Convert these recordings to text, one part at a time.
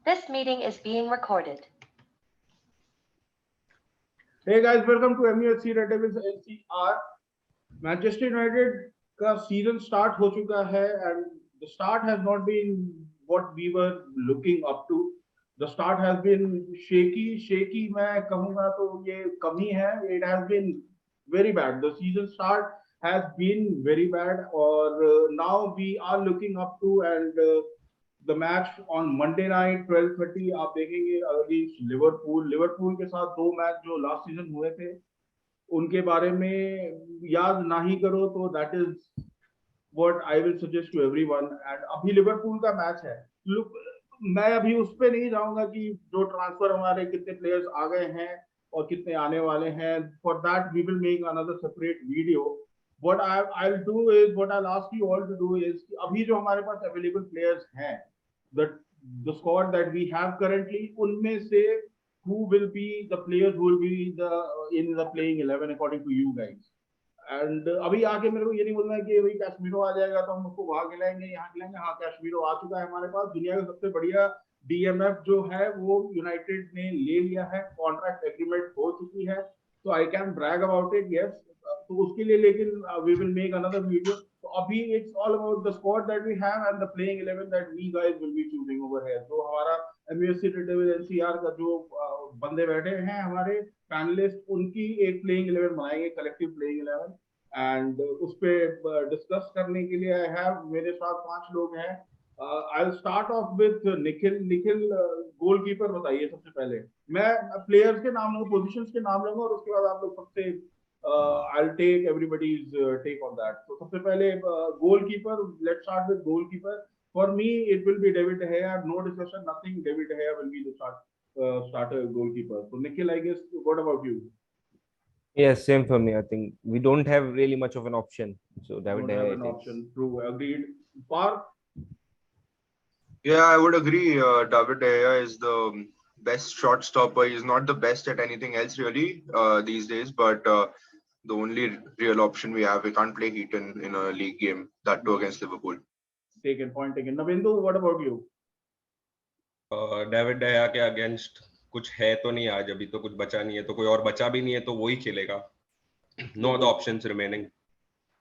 This meeting is being recorded. Hey guys, welcome to MUFC Red Devils NCR. Manchester United का season start हो चुका है and the start has not been what we were looking up to. The start has been shaky मैं कहूँगा तो ये कमी है. It has been very bad. The season start has been very bad और now we are looking up to and the match on Monday night 12:30 आप देखेंगे against Liverpool के साथ दो मैच जो लास्ट सीजन हुए थे उनके बारे में याद नहीं करो तो that is what I will suggest to everyone. And अभी लिवरपूल का मैच है. मैं अभी उस पे नहीं जाऊंगा कि जो ट्रांसफर हमारे कितने प्लेयर्स आ गए हैं और कितने आने वाले हैं. For that we will make another separate video. what I'll do is what I'll ask you all to do is अभी जो हमारे पास अवेलेबल प्लेयर्स हैं the squad that we have currently उनमें से who will be the players who will be in the playing 11 according to you guys. And अभी आके मेरे को ये नहीं बोलना है कि भाई कैशमीरो आ जाएगा तो हम उसको वहां खिलाएंगे यहाँ खिलाएंगे. हाँ, कैशमीरो आ चुका है हमारे पास. दुनिया का सबसे बढ़िया डीएमएफ जो है वो यूनाइटेड ने ले लिया है. कॉन्ट्रैक्ट एग्रीमेंट हो चुकी है तो I can brag about it. Yes, तो उसके लिए लेकिन we will make another video. तो अभी it's all about the squad that we have and the playing 11 that we guys will be choosing over here. तो हमारा एमयूएफसी रेड डेविल एनसीआर का जो बंदे बैठे हैं हमारे पैनलिस्ट उनकी एक प्लेइंग 11 बनाएंगे, कलेक्टिव प्लेइंग 11. एंड उस पे डिस्कस करने के लिए आई हैव मेरे साथ 5 लोग हैं. I will start of with Nikhil goalkeeper बताइए सबसे पहले. मैं प्लेयर्स के नाम लूंगा, पोजीशंस के नाम लूंगा और उसके बाद आप लोग सबसे I'll take everybody's take on that. So सबसे पहले goalkeeper. Let's start with goalkeeper. For me, it will be David De Gea. No discussion, nothing. David De Gea will be the starter goalkeeper. So Nikhil, I guess, what about you? Yes, same for me. I think we don't have really much of an option. So David don't have an option. True, agreed. Park? Yeah, I would agree. David De Gea is the best shot stopper. He's not the best at anything else really these days, but the only real option we have. We can't play Heaton in a league game, that too against Liverpool. Taken, point taken. Navindu, what about you? David de Gea के against कुछ है तो नहीं. आज अभी तो कुछ बचा नहीं है, तो कोई और बचा भी नहीं है तो वही खेलेगा. No other options remaining.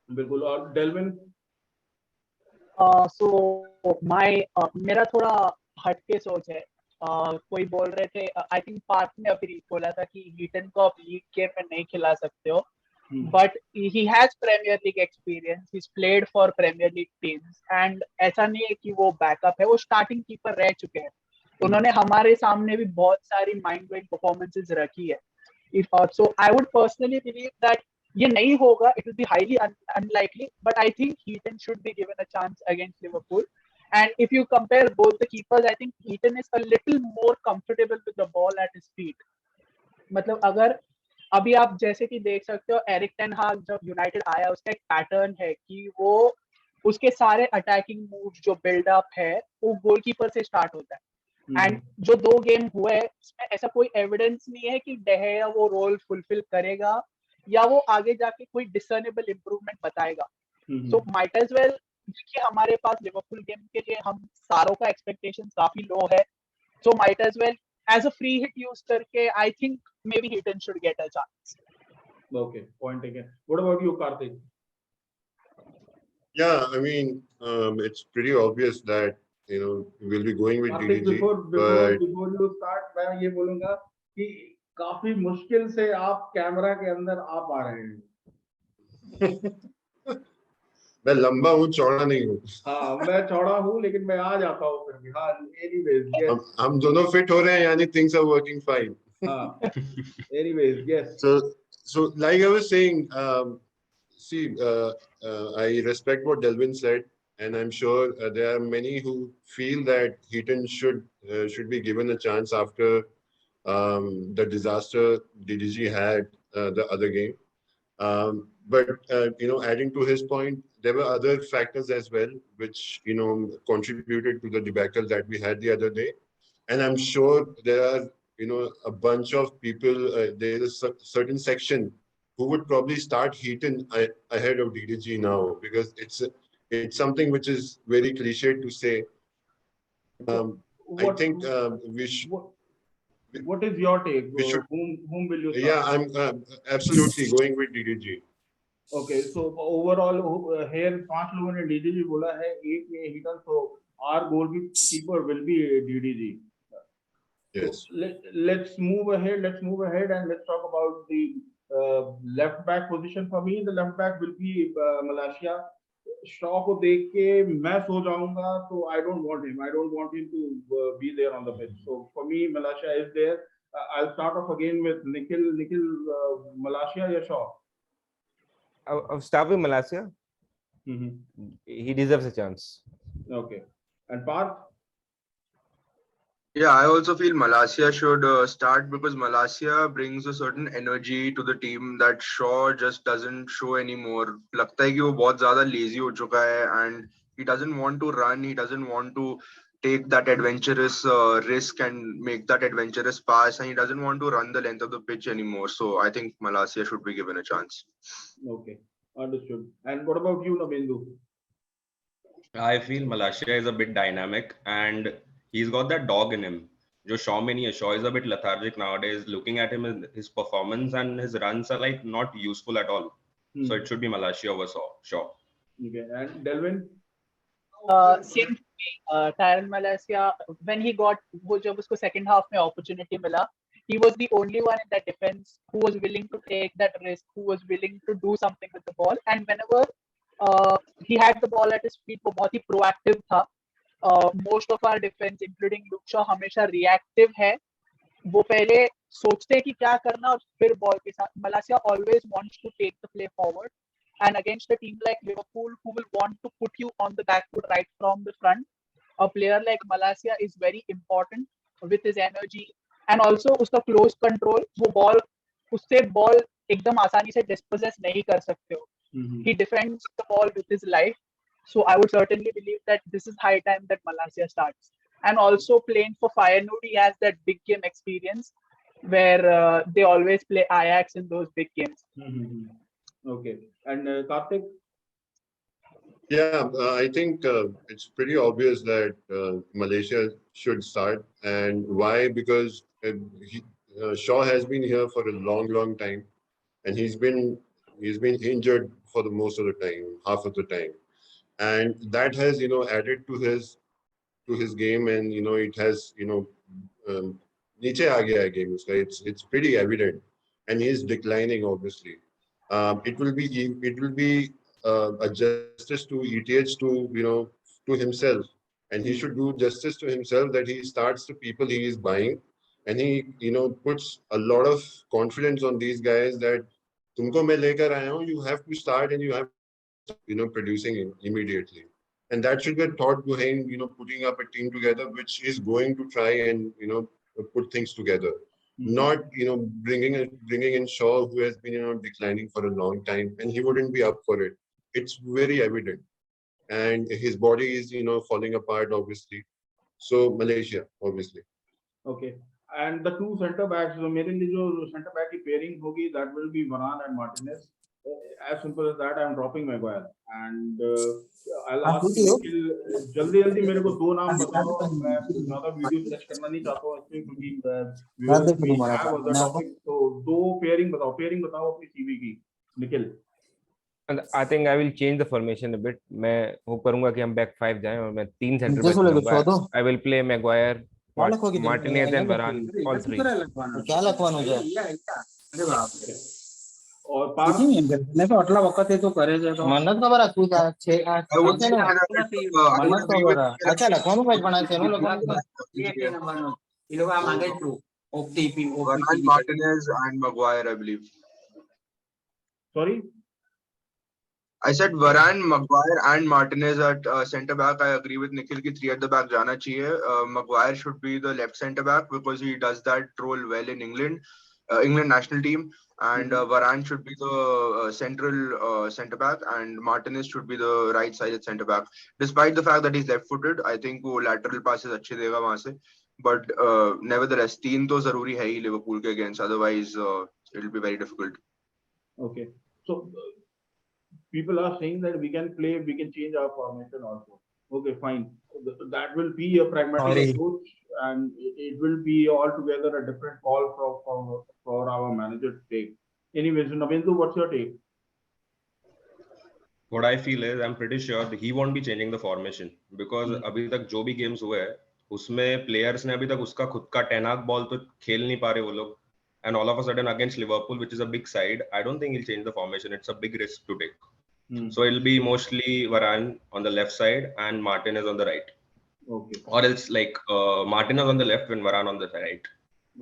बिल्कुल. और डेल्विन? सो माय मेरा थोड़ा हटके सोच है. कोई बोल रहे थे, आई थिंक पार्क ने अभी बोला था कि हीटन को आप लीग गेम में नहीं खिला सकते हो, but he has premier league experience. He played for premier league teams and ऐसा नहीं है कि वो बैकअप है, वो स्टार्टिंग कीपर रह चुके हैं. उन्होंने हमारे सामने भी बहुत सारी माइंड ब्लोइंग परफॉर्मेंसेस रखी है. So I would personally believe that ये नहीं होगा. It will be highly unlikely, but I think Heaton should be given a chance against Liverpool. And if you compare both the keepers, I think Heaton is a little more comfortable with the ball at his feet. मतलब अगर अभी आप जैसे कि देख सकते हो, Erik ten हाग जब यूनाइटेड आया उसका एक पैटर्न है कि वो उसके सारे अटैकिंग मूव्स जो बिल्डअप है वो गोलकीपर से स्टार्ट होता है. एंड जो 2 गेम हुए उसमें ऐसा कोई एविडेंस नहीं है कि De Gea वो रोल फुलफिल करेगा या वो आगे जाके कोई डिसर्नेबल इंप्रूवमेंट बताएगा. सो माइट एज वेल देखिए, हमारे पास लिवरपूल गेम के लिए हम सारों का एक्सपेक्टेशन काफी लो है. So might as well as a free hit use करके I think maybe Heaton should get a chance. Okay, point taken. What about you, Karthik? Yeah, I mean, it's pretty obvious that we'll be going with Karthik, DDG. before you start, मैं ये बोलूंगा कि काफी मुश्किल से आप camera के अंदर आ पा रहे हैं. मैं लंबा हूँ, चौड़ा नहीं हूँ. हाँ, मैं चौड़ा हूँ लेकिन मैं आ जाता हूँ फिर भी. हाँ, anyways, yes. हम दोनों फिट हो रहे हैं, यानी things are working fine. हाँ, anyways, yes. So like I was saying, see, I respect what Delvin said, and I'm sure there are many who feel that Heaton should be given a chance after the disaster DDG had the other game. But adding to his point, there were other factors as well which contributed to the debacle that we had the other day, and I'm sure there are a bunch of people. There is a certain section who would probably start Heaton ahead of DDG now, because it's something which is very cliche to say. what, think we should. what is your take? We should. Whom will you start? Yeah, I'm absolutely going with DDG. Okay, so overall here 5 लोगों ने DDG बोला है, एक ने Heaton, so our goalkeeper will be DDG. Yes. So let's move ahead. Let's move ahead and let's talk about the left back position. For me, the left back will be Malaysia. Shaw को देख के मैं सो जाऊंगा, so I don't want him. I don't want him to be there on the pitch. So for me, Malaysia is there. I'll start off again with Nikhil. Nikhil, Malaysia या Shaw? I'll start with Malaysia. He deserves a chance. Okay. And Parth? Yeah, I also feel Malaysia should start because Malaysia brings a certain energy to the team that Shaw just doesn't show anymore. लगता है कि वो बहुत ज़्यादा lazy हो चुका है and he doesn't want to run. He doesn't want to take that adventurous risk and make that adventurous pass, and he doesn't want to run the length of the pitch anymore. So I think Malaysia should be given a chance. Okay, understood. And what about you, Nabendu? I feel Malaysia is a bit dynamic and he's got that dog in him. जो Shaw में नहीं है. Shaw is a bit lethargic nowadays. Looking at him, his performance and his runs are like not useful at all. So it should be Malaysia over Shaw. Okay, and Delvin? Same for me. Tyron Malaysia, when he got, वो जब उसको second half में opportunity मिला, he was the only one in that defense who was willing to take that risk, who was willing to do something with the ball. And whenever he had the ball at his feet, वो बहुत ही proactive था. Most of our defense, including Luke Shaw, हमेशा reactive है. वो पहले सोचते हैं कि क्या करना और फिर बॉल के साथ. Malaysia always wants to take the play forward, and against a team like Liverpool, who will want to put you on the back foot right from the front, a player like Malaysia is very important with his energy and also उसका close control. वो ball, उससे ball एकदम आसानी से dispossess नहीं कर सकते हो. He defends the ball with his life. So I would certainly believe that this is high time that Malaysia starts. And also playing for Feyenoord, he has that big game experience where they always play Ajax in those big games. Okay. And Karthik? Yeah, I think it's pretty obvious that Malaysia should start. And why? Because Shaw has been here for a long time, and he's been injured for the most of the time, half of the time, and that has added to his game, and it has नीचे आ गया है game उसका. It's pretty evident, and he's declining obviously. It will be a justice to ETH to himself, and he should do justice to himself that he starts the people he is buying, and he puts a lot of confidence on these guys that तुमको मैं लेकर आया हूँ, you have to start and you have to producing immediately. And that should be a thought behind putting up a team together which is going to try and put things together. Not bringing in Shaw, who has been declining for a long time, and he wouldn't be up for it. It's very evident, and his body is falling apart obviously. So Malaysia obviously. Okay. And the two center backs, so मेरे लिए जो center back की pairing होगी, that will be Varane and Martinez. As simple as that. I'm dropping Maguire, and I'll ask Nikhil, जल्दी मेरे को दो नाम बताओ. मैं ज़्यादा वीडियो स्ट्रेच करना नहीं चाहता हूँ इसमें, क्योंकि we have other topics. तो दो pairing बताओ अपनी CV की. Nikhil. And I think I will change the formation a bit. मैं होप करूंगा कि हम back 5 जाएं और मैं 3 center back लूंगा. I will play Maguire, Martinez and Varane, all three. क्या लखवानो છે और पार्थ ને તો આટલા વખતે તો કરે છે તો મન્નત ખબર આ તું છે આ મન્નત ખબર અચ્છા લખવાનું કઈ પણ છે એનું લખવાનું એ નંબરનો એ લોકો આ માંગે છે ઓપટીપી Varane, Martinez and Maguire, I believe. Sorry? I said Varane, Maguire and Martinez at centre back. I agree with Nikhil ki 3 at the back jana chahiye. Maguire should be the left centre back because he does that role well in England national team, and Varane should be the central centre back, and Martinez should be the right sided centre back. Despite the fact that he's left footed, I think वो lateral passes अच्छे देगा वहाँ से. But nevertheless, 3 तो जरूरी है ही Liverpool के against, otherwise it'll be very difficult. Okay. So people are saying that we can change our formation also. Okay, fine. That will be a pragmatic approach, and it will be altogether a different call for our manager to take. Anyways, Navindu, what's your take? What I feel is I'm pretty sure that he won't be changing the formation because अभी तक जो भी games हुए हैं उसमें players ने अभी तक उसका खुद का 10 arc ball तो खेल नहीं पा रहे वो लोग, and all of a sudden against Liverpool, which is a big side, I don't think he'll change the formation. It's a big risk to take. So it'll be mostly Varane on the left side and Martinez on the right. Okay. Or else like Martinez on the left and Varane on the right.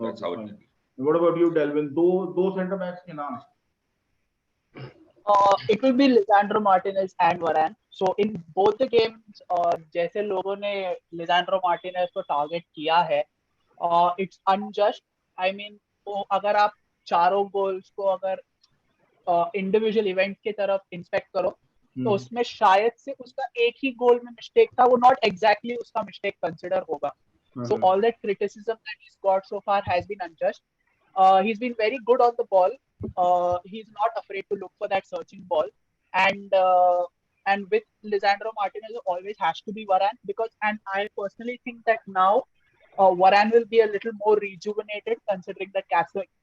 That's how it will be. What about you, Delvin? दो center backs के नाम. It will be Lisandro Martinez and Varane. So in both the games, जैसे लोगों ने Lisandro Martinez को target किया है, it's unjust. I mean, अगर आप चारों goals को अगर इंडिविजुअल इवेंट की तरफ इंस्पेक्ट करो तो उसमें शायद से उसका एक ही गोल में मिस्टेक था, वो नॉट एग्जैक्टली उसका मिस्टेक कंसिडर होगा. So all that criticism that he's got so far has been unjust. He's been very good on the ball. He's not afraid to look for that searching ball, and with Lisandro Martinez always has to be Varane, because, and I personally think that now Varane will be a little more rejuvenated considering that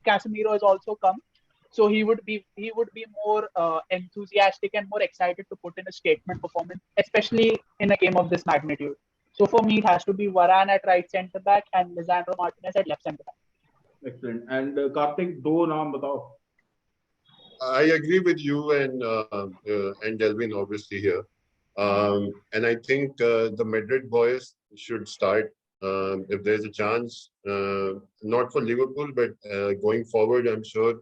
Casemiro has also come. So he would be more enthusiastic and more excited to put in a statement performance, especially in a game of this magnitude. So for me, it has to be Varane at right centre back and Lisandro Martinez at left centre back. Excellent. And Karthik, दो नाम बताओ. I agree with you and Delvin obviously here, and I think the Madrid boys should start if there's a chance, not for Liverpool but going forward. I'm sure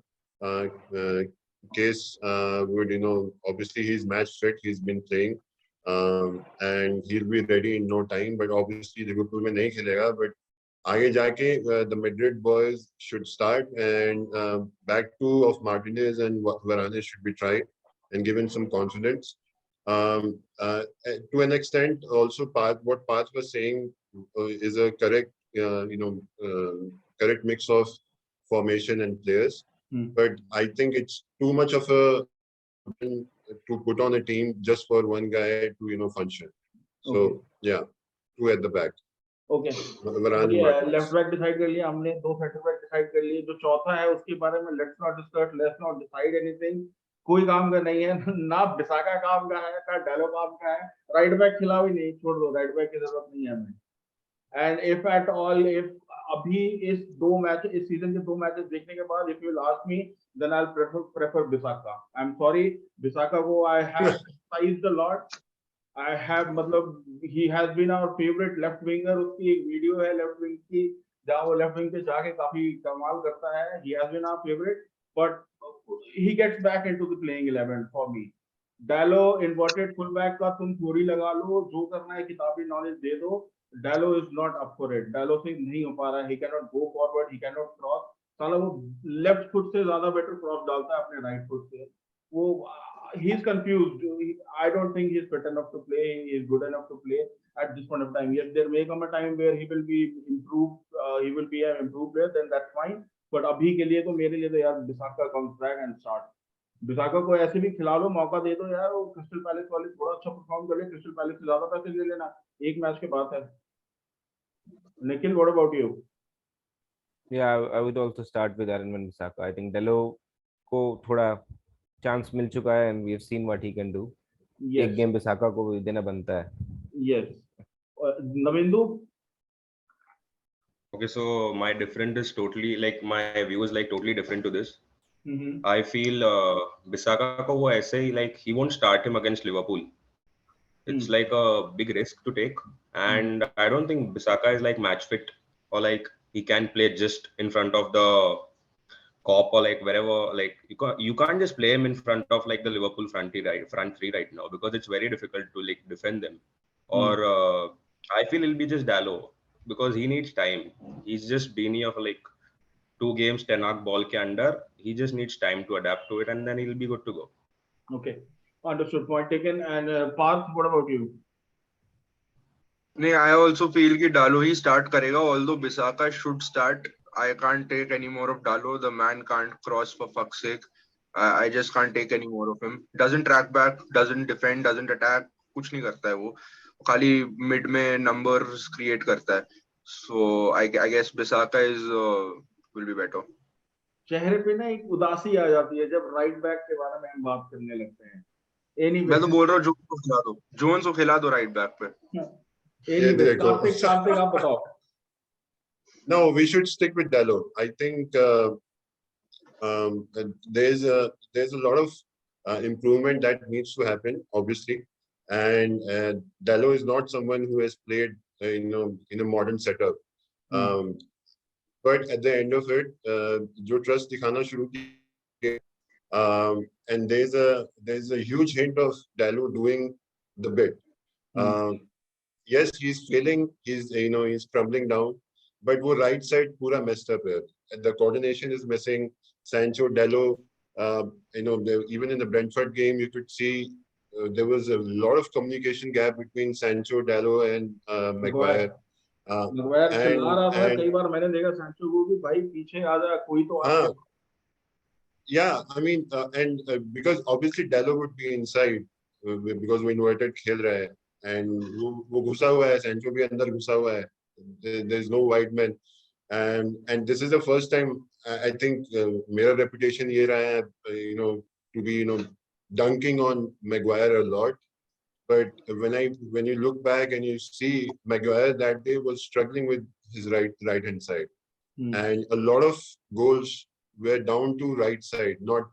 Case would, obviously he's match fit, he's been playing, and he'll be ready in no time. But obviously Liverpool में नहीं खेलेगा, but आगे जाके the Madrid boys should start, and back two of Martinez and Varane should be tried and given some confidence. To an extent, also what Parth was saying is a correct, correct mix of formation and players. But I think it's too much of a to put on a team just for one guy to function. So yeah, two at the back. Okay. Left back decide कर लिया हमने, दो centre back decide कर लिए. जो चौथा है उसके बारे में लेट्स नॉट डिसाइड एनीथिंग. कोई काम का नहीं है, ना बिसाका काम का है, ना डालो काम का है. राइट बैक खिलाओ ही नहीं, छोड़ दो, राइट बैक की जरूरत नहीं है हमें. And if at all, if अभी इस सीजन के दो मैचेस देखने के बाद if you ask me, then I will prefer Bisaka. I am sorry, Bisaka को I have sized a lot. I have, he has been our favorite left winger. उसकी एक वीडियो है लेफ्ट विंग की जहाँ वो लेफ्ट विंग पे जाके काफी कमाल करता है. He has been our favorite, but he gets back into the playing 11 for me. Dallo inverted fullback का तुम थोड़ी लगा लो, जो करना है किताबी नॉलेज दे दो. Dallo is not up for it. Dallo से नहीं हो पा रहा है. He cannot go forward, he cannot cross. साला वो लेफ्ट फुट से ज्यादा बेटर क्रॉस डालता है अपने राइट फुट से. वो he's confused. I don't think he's fit enough to play. He is good enough to play at this point of time. Yes, there may come a time where he will be improved. He will be an improved player. Then that's fine. But अभी के लिए तो मेरे लिए तो यार बिसाका comes back and start. बिसाका को ऐसे भी खिला लो, मौका दे दो यार. वो क्रिस्टल पैलेस वाले थोड़ा अच्छा परफॉर्म कर ले, क्रिस्टल पैलेस से ज्यादा पैसे ले लेना. एक मैच के बाद है. Nikhil, what about you? Yeah, I would also start with Aaron Wan-Bissaka. I think Dallo को थोड़ा चांस मिल चुका है and we have seen what he can do. एक गेम बिसाका को भी देना बनता है. Yes. Navindu? Okay, so my different is totally like my view is like totally different to this. I feel Bissaka को वो ऐसे ही like he won't start him against Liverpool. It's like a big risk to take, and I don't think Bissaka is like match fit or like he can play just in front of the cop or like wherever. Like you can't just play him in front of like the Liverpool front three right now because it's very difficult to like defend them. Or I feel it'll be just Dallo because he needs time. He's just been here for like 2 games, 10 arc ball ke under. He just needs time to adapt to it, and then he'll be good to go. Okay, understood, point taken. And Parth, what about you? I also feel कि Dallo ही start करेगा, although Bissaka should start. I can't take any more of Dallo. The man can't cross for fuck's sake. I just can't take any more of him. Doesn't track back, doesn't defend, doesn't attack. कुछ नहीं करता है वो. खाली mid में numbers create करता है. So I guess Bissaka will be better. चेहरे पे ना एक उदासी आ जाती है जब राइट बैक के बारे में हम बात करने लगते हैं. Anyway, मैं तो बोल रहा हूँ जोन्स को खिला दो राइट बैक पे. Anyway, कार्तिक आप बताओ. No, we should stick with Dalot. I think there's a lot of improvement that needs to happen, obviously, and Dalot is not someone who has played, in a modern setup. But at the end of it, जो trust दिखाना शुरू किया, and there's a huge hint of Dalot doing the bit. Yes, he's failing. He's crumbling down. But वो right side पूरा messed up है. The coordination is missing. Sancho, Dalot, even in the Brentford game, you could see there was a lot of communication gap between Sancho, Dalot, and Maguire. Maguire चिल्ला रहा था कई बार मैंने देखा सांचो को कि भाई पीछे आ जा कोई तो आ. Yeah, I mean, because obviously Dalot would be inside because वो inverted खेल रहा है and वो घुसा हुआ है, Sancho भी अंदर घुसा हुआ है. There's no wide man, and this is the first time I think मेरा reputation ये रहा है, to be dunking on Maguire a lot. But when you look back and you see Maguire that day was struggling with his right hand side, and a lot of goals were down to right side, not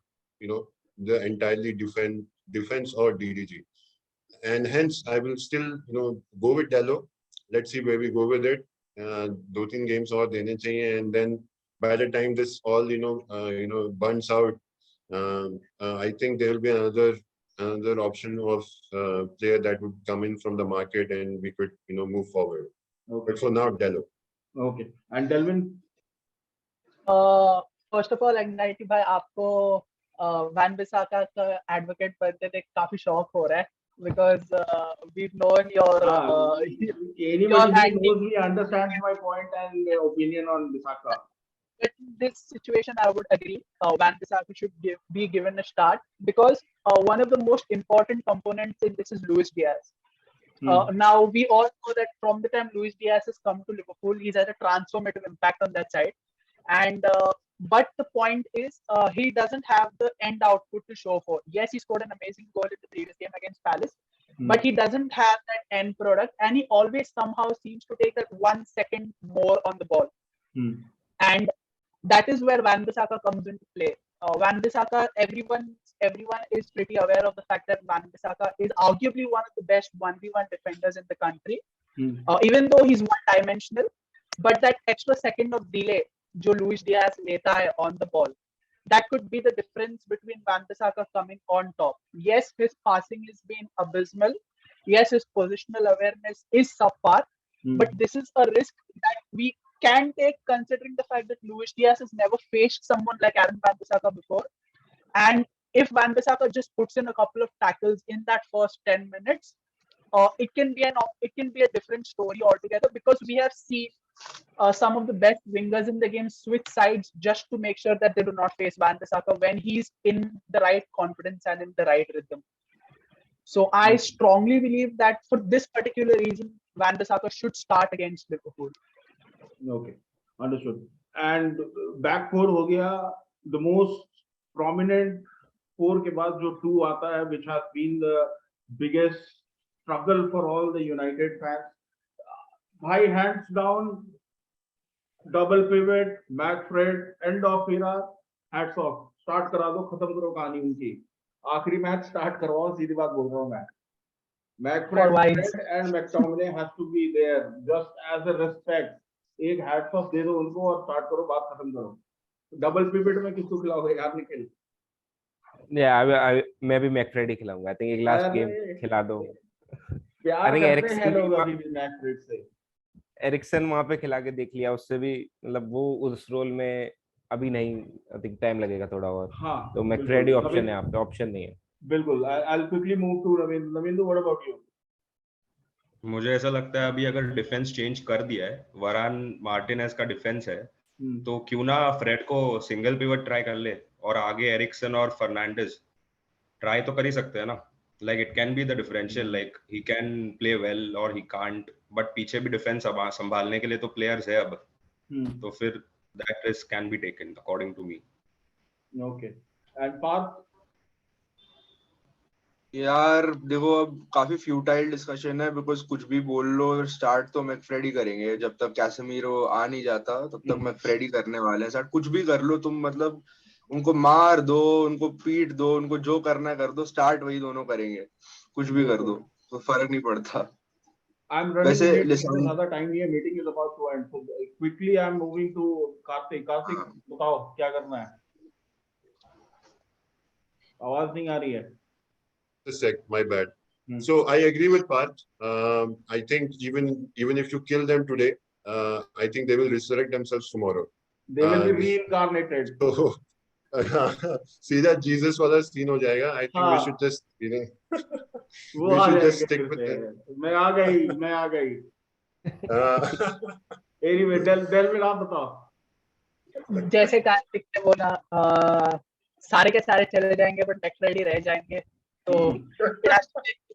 the entirely defense or DDG, and hence I will still go with Dalot. Let's see where we go with it. 2-3 games और देने चाहिए, and then by the time this all burns out, I think there will be another option of player that would come in from the market and we could move forward. Okay. But for now, Dalot. Okay. And Delvin? First of all, Anxiety भाई आपको Van Bissaka का advocate बनते थे काफी शौक हो रहा है because we've known your anybody who knows me understands my point and opinion on Bissaka. But in this situation, I would agree. Van Bissaka should be given a start because one of the most important components in this is Luis Diaz. Now we all know that from the time Luis Diaz has come to Liverpool, he's had a transformative impact on that side. And but the point is, he doesn't have the end output to show for. Yes, he scored an amazing goal in the previous game against Palace, but he doesn't have that end product, and he always somehow seems to take that 1 second more on the ball. And that is where Van Bissaka comes into play. Van Bissaka, everyone is pretty aware of the fact that Van Bissaka is arguably one of the best 1v1 defenders in the country, even though he's one-dimensional. But that extra second of delay जो Luis Diaz लेता है on the ball, that could be the difference between Van Bissaka coming on top. Yes, his passing has been abysmal. Yes, his positional awareness is subpar. But this is a risk that we can take considering the fact that Luis Diaz has never faced someone like Aaron Van Bissaka before. And if Van Bissaka just puts in a couple of tackles in that first 10 minutes, it can be a different story altogether, because we have seen some of the best wingers in the game switch sides just to make sure that they do not face Van Bissaka when he's in the right confidence and in the right rhythm. So I strongly believe that for this particular reason, Van Bissaka should start against Liverpool. Okay, understood. And back four हो गया. The most prominent four के बाद जो two आता है, which has been the biggest struggle for all the United fans. High hands down, double pivot, McFred, end of era, hats off. Start करा दो, खत्म करो कहानी उनकी. आखिरी मैच स्टार्ट करवाओ, सीधी बात बोल रहा हूँ मैं. McFred and McTominay has to be there just as a respect. एक hats off दे दो उनको और स्टार्ट करो, बात खत्म करो. डबल पिवट में किसको खिलाओगे यार निकल? मैं भी McFred ही खिलाऊंगा. I think एक लास्ट गेम खिला दो. प्यार करते हैं लोग अभी भी McFred से. एरिक्सन वहां पे खिला के देख लिया, उससे भी मतलब वो उस रोल में अभी नहीं, आई थिंक टाइम लगेगा थोड़ा और. हाँ, तो मैक्रेड ही ऑप्शन है, आप पे ऑप्शन नहीं है. बिल्कुल. I'll quickly move to Ravinder. What about you? मुझे ऐसा लगता है अभी अगर डिफेंस चेंज कर दिया है, वरान मार्टिनेज का डिफेंस है, तो क्यों ना फ्रेड को सिंगल पिवट ट्राई कर ले और आगे एरिक्सन और फर्नांडिस ट्राई तो कर ही सकते हैं ना. Like it can be the differential, like he can play well or he can't, but पीछे भी defense अब संभालने के लिए तो players है अब, तो फिर that risk can be taken according to me. Okay. And Parth? यार देखो अब काफी फ्यूटाइल डिस्कशन है बिकॉज कुछ भी बोल लो, स्टार्ट तो मैकफ्रेडी करेंगे जब तक कैसेमीरो आ नहीं जाता, तब तक मैकफ्रेडी करने वाले हैं स्टार्ट। कुछ भी कर लो तुम, मतलब उनको मार दो, उनको पीट दो, उनको जो करना है कर दो, स्टार्ट वही दोनों करेंगे, कुछ भी कर दो तो फर्क नहीं पड़ता। I'm running वैसे late because another time here meeting is about to end, so quickly I'm moving to Karthik. Karthik, बताओ क्या करना है? आवाज नहीं आ रही है। A sec, my bad. So I agree with Parth. I think even if you kill them today, I think they will resurrect themselves tomorrow. They will be reincarnated. So सीधा Jesus वाला scene हो जाएगा. I think we should just, we should just stick with them. मैं आ गई. Anyway, Delvin आप बताओ। जैसे कार्तिक ने बोला, सारे के सारे चले जाएंगे बट मैकफ्रेडी रह जाएंगे, तो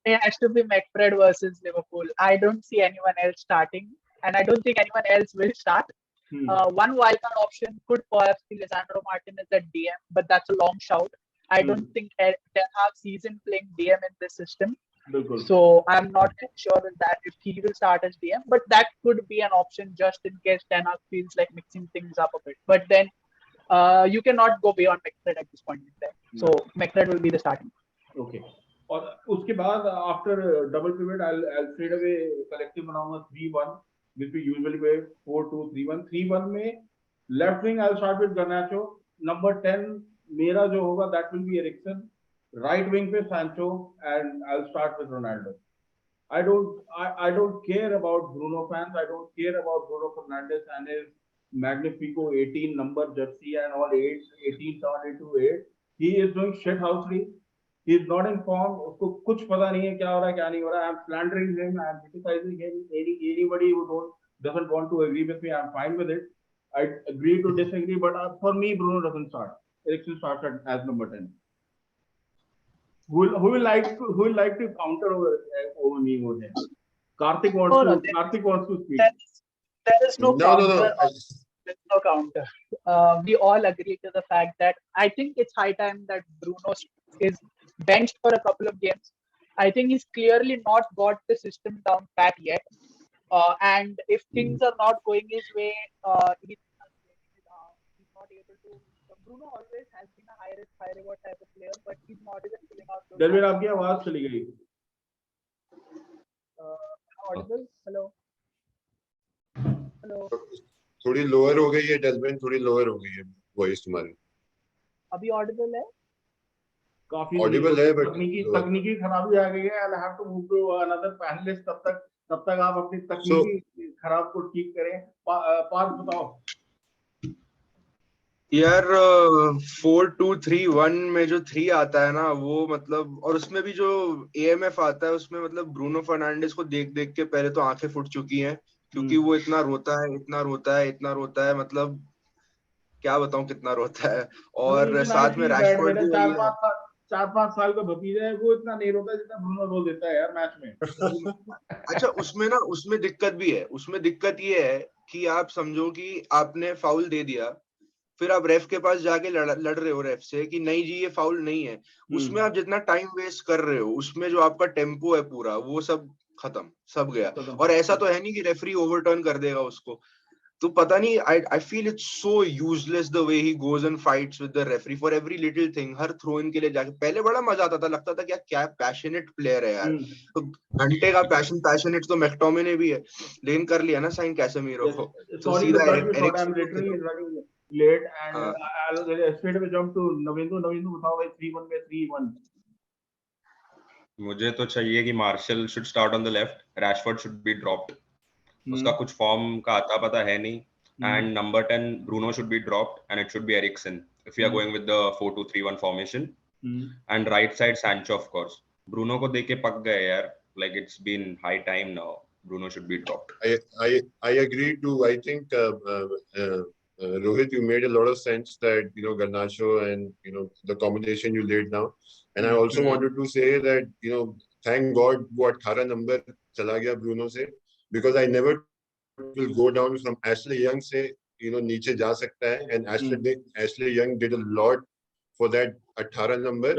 it has to be McFred versus Liverpool. I don't see anyone else starting, and I don't think anyone else will start. One wildcard option could perhaps be Lisandro Martinez at DM, but that's a long shout. I don't think Ten Hag season playing DM in this system. So I'm not sure that if he will start as DM, but that could be an option just in case Ten Hag feels like mixing things up a bit. But then you cannot go beyond McFred at this point in time. So McFred will be the starting. Okay. और उसके बाद after double pivot I'll straight away collective बनाऊंगा 3-1 which we usually play 4-2-3-1. 3-1 में left wing I'll start with Garnacho. Number 10 मेरा जो होगा that will be Eriksen. Right wing पे Sancho and I'll start with Ronaldo. I don't care about Bruno fans. I don't care about Bruno Fernandes and his magnifico 18 number jersey and all 18 turned into 8. He is doing shit housery. He is not informed. उसको कुछ पता नहीं है क्या हो रहा है क्या नहीं हो रहा है. I'm slandering him. I'm criticizing him. Anybody who doesn't want to agree with me, I'm fine with it. I agree to disagree, but for me, Bruno doesn't start. Eriksen starts as number 10. Who will like to counter over me over there? Karthik wants to speak. There is no counter. No. There's no counter. We all agree to the fact that I think it's high time that Bruno is benched for a couple of games. I think he's clearly not got the system down pat yet. And if things are not going his way, he's not able to. Bruno always has been a high risk, high reward type of player, but he's not even filling out. Delvin, आपकी आवाज चली गई. Audible? Hello. Hello. थोड़ी lower हो गई है Delvin, थोड़ी lower हो गई है voice तुम्हारी. अभी audible है? काफी audible है but तकनीकी खराबी आ गई है. I'll have to move to another panelist. तब तक आप अपनी तकनीकी खराब को ठीक करें. पार्थ बताओ. यार 4-2-3-1 में जो 3 आता है ना वो मतलब, और उसमें भी जो AMF आता है उसमें मतलब ब्रूनो फर्नांडिस को देख के पहले तो आंखें फूट चुकी हैं, क्योंकि वो इतना रोता है मतलब क्या बताऊं कितना रोता है. और साथ में रैशफोर्ड भी 4-5 साल का भतीजा है, वो इतना नहीं रोता जितना ब्रूनो रो देता है यार मैच में. अच्छा उसमें दिक्कत भी है. उसमें दिक्कत ये है कि आप समझो कि आपने फाउल दे दिया, फिर आप रेफ के पास जाके लड़ रहे हो रेफ से कि नहीं जी ये फाउल नहीं है. उसमें आप जितना टाइम वेस्ट कर रहे हो, उसमें जो आपका टेम्पो है पूरा वो सब खत्म, सब गया. और ऐसा तो है नहीं कि रेफरी ओवरटर्न कर देगा उसको. तो पता नहीं, I feel it's so useless the way he goes and fights with the referee for every little thing. हर थ्रो इन के लिए जाके पहले बड़ा मजा आता था, लगता था क्या पैशनेट प्लेयर है यार. तो घंटे का पैशनेट तो मैक्टोमिने भी है, लेकिन कर लिया ना साइन कैसेमीरो को. तो सीधा let and I'll straight away jump to Navendu बताओ भाई 3-1 में 3-1. मुझे तो चाहिए कि Martial should start on the left, Rashford should be dropped. उसका कुछ फॉर्म का आता पता है नहीं. And number 10 Bruno should be dropped and it should be Eriksen if you are going with the 4-2-3-1 formation. And right side Sancho of course. Bruno को देख के पक गए यार, like it's been high time now. Bruno should be dropped. I agree too. I think Rohit, you made a lot of sense that Garnacho and the combination you laid down, And I also wanted to say that, thank God वो 18 number चला गया Bruno से, because I never will go down from Ashley Young से, नीचे जा सकता है, and Ashley Young did a lot for that 18 number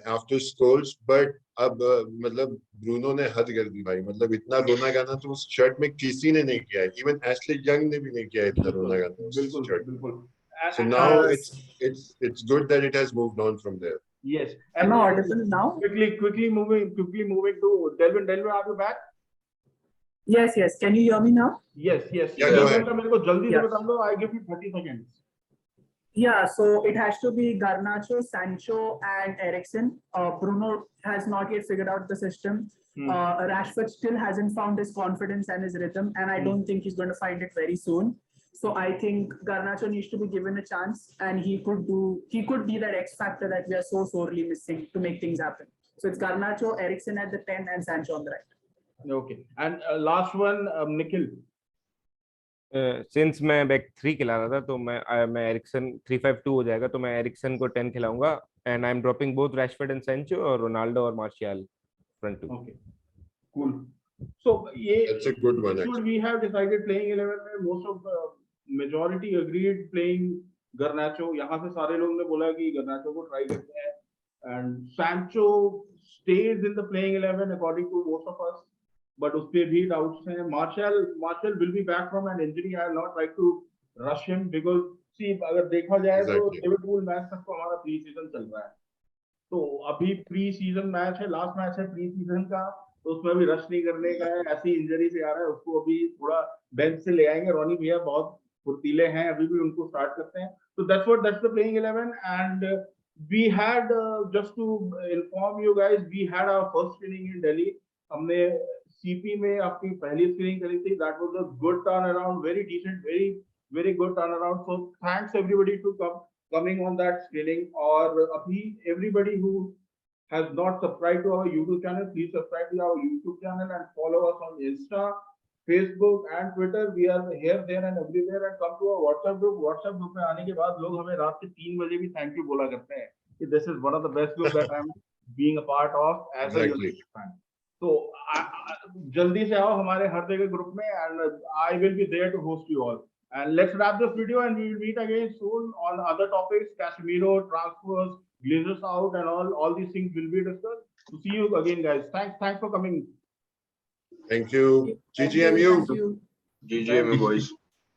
after Scholes, but अब मतलब Bruno ने हद कर दी भाई, मतलब इतना रोना गाना तो उस शर्ट में किसी ने नहीं किया है, even Ashley Young ने भी नहीं किया इतना रोना गाना उस शर्ट में. So now it's good that it has moved on from there. Yes. Am I audible now? Quickly moving to Delvin. Delvin, are you back? Yes. Can you hear me now? Yes. Yeah, go ahead. मेरे को जल्दी से बता दो. I give you 30 seconds. Yeah, so it has to be Garnacho, Sancho, and Eriksen. Bruno has not yet figured out the system. Rashford still hasn't found his confidence and his rhythm, and I don't think he's going to find it very soon. So I think Garnacho needs to be given a chance, and he could be that X factor that we are so sorely missing to make things happen. So it's Garnacho, Eriksen at the 10, and Sancho on the right. Okay, and last one, Nikhil. Since मैं back 3 खिला रहा था तो मैं Ericsson 3-5-2 हो जाएगा तो मैं एरिक्सन को 10 खिलाऊंगा and I am dropping both Rashford and Sancho और रोनाल्डो और Martial front two. Okay cool. So ये That's a good one. We have decided playing 11 में most of the majority agreed playing Garnacho. यहाँ से सारे लोगों ने बोला कि Garnacho को ट्राई करते हैं and Sancho stays in the playing 11 according to most of us. But उसपे भी doubts हैं. Martial will be back from an injury. I will not like to rush him because see अगर देखा जाए तो Liverpool मैच तक तो हमारा प्री सीजन चल रहा है. तो अभी प्री सीजन मैच है, लास्ट मैच है प्री सीजन का, तो उसमें अभी रश नहीं करने का है. ऐसी इंजरी से आ रहा है, उसको अभी थोड़ा बेंच से ले आएंगे. रोनी भैया बहुत फुर्तीले हैं, अभी भी उनको स्टार्ट करते हैं. तो that's the playing 11 and we had just to inform you guys, we had our first screening in Delhi. हमने CP में अपनी पहली स्क्रीनिंग करी थी. That was a good turnaround, very decent, very good turnaround. So thanks everybody to coming on that screening. और अभी everybody who has not subscribed to our YouTube channel, please subscribe to our YouTube channel and follow us on Insta, Facebook and Twitter. We are here, there and everywhere. And come to our WhatsApp group. WhatsApp group में आने के बाद लोग हमें रात के 3 बजे भी thank you बोला करते हैं कि this is one of the best groups that I'm being a part of as a United fan. तो जल्दी से आओ हमारे हर जगह ग्रुप में and I will be there to host you all. And let's wrap this video and we will meet again soon on other topics. Casemiro, transfers, Glazers out and all these things will be discussed. So see you again, guys. Thanks for coming. Thank you. GGMU. GGMU boys.